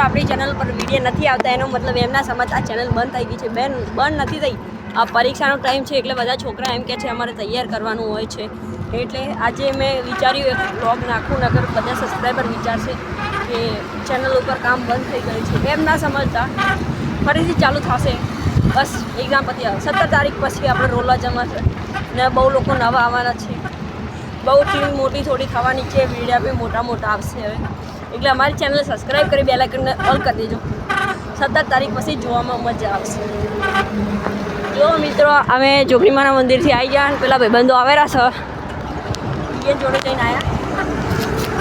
આપણી ચેનલ પર વિડીયો નથી આવતા એનો મતલબ એમના સમજ આ ચેનલ બંધ થઈ ગઈ છે. બંધ નથી થઈ, આ પરીક્ષાનો ટાઈમ છે એટલે બધા છોકરા એમ કહે છે અમારે તૈયાર કરવાનું હોય છે. એટલે આજે મેં વિચાર્યું એક બ્લોગ નાખું, નગર બધા સબસ્ક્રાઈબર વિચારશે કે ચેનલ ઉપર કામ બંધ થઈ ગયું છે. એમ ના સમજતા ફરીથી ચાલુ થશે. બસ એક્ઝામ પછી 17 તારીખ પછી આપણે રોલા જમાશે ને બહુ લોકો નવા આવવાના છે. બહુ ટીમ મોટી થોડી થવાની છે, વિડીયો બી મોટા આવશે હવે. એટલે અમારી ચેનલ સબસ્ક્રાઈબ કરી બેલ આઇકનને ઓલ કરી દેજો. 17 તારીખ પછી જોવામાં મજા આવશે. જો મિત્રો અમે જોગણીમાના મંદિરથી આવી ગયા અને પેલા ભાઈબંધો આવેલા છે એ જોડે જઈને આવ્યા.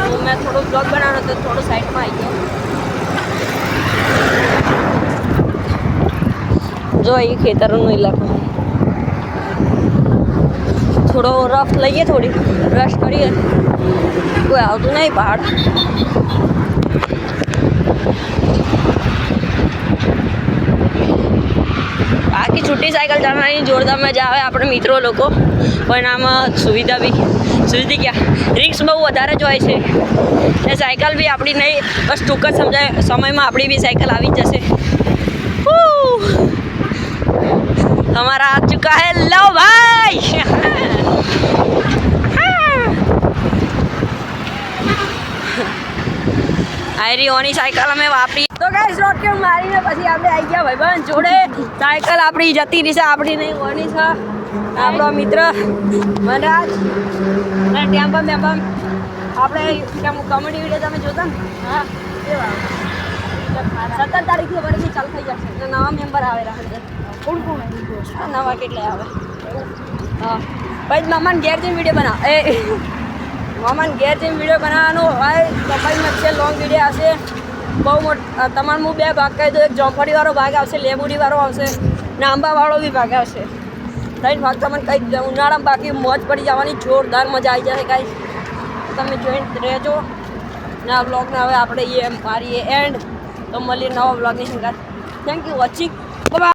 તો મેં થોડો બ્લોગ બનાવ્યો તો થોડો સાઈડમાં આવી ગયો. જો એ ખેતરનો ઇલાકો થોડો રફ લઈએ, થોડી રશ કરીએ. કોઈ આવતું નહીં પહાડ. બાકી છૂટી સાયકલ ચલાવવાની જોરદાર મજા આવે આપણે મિત્રો લોકો. પણ આમાં સુવિધા ક્યાં, રિક્સ બહુ વધારે જ હોય છે ને સાયકલ બી આપણી નહીં. બસ ટૂંક જ સમયમાં આપણી બી સાયકલ આવી જ જશે. हमारा आ चुका है लो भाई. आयरी साइकिल અમે વાપરી તો ગાઈસ રોડ કે મારીને પછી આપણે આવી ગયા ભાઈબંધ જોડે. સાયકલ આપણી જતી રહી છે, આપણી નહીં ઓની છે. આપણો મિત્ર મનરાજ અને ટેમ્પમ આપણે કોમેડી વિડીયો તમે જોતા ને? હા, એવા 17 તારીખથી ફરીથી ચાલુ થઈ જશે. નવા મેમ્બર આવેલા અંદર. કોણ નવા કેટલા આવે? હા ભાઈ મામાને ઘેર જઈને વિડીયો બનાવ. મામાને ઘેર જઈને વિડીયો બનાવવાનો હોય તો ભાઈ મચ્છે લોંગ વિડીયો આવશે. બહુ મોટો તમારે હું 2 ભાગ કહી દઉં. એક જોમફળીવાળો ભાગ આવશે, લેબુડીવાળો આવશે ને આંબાવાળો બી ભાગ આવશે. 3 ભાગ તમને કહી દઉં. ઉનાળામાં બાકી મોજ પડી જવાની, જોરદાર મજા આવી જશે ગાઈસ. તમે જોઈને રહેજો ને આ બ્લોગને હવે આપણે મારીએ એન્ડ. તો મળીએ નવા બ્લોગની સંગાથ. Thank you watching.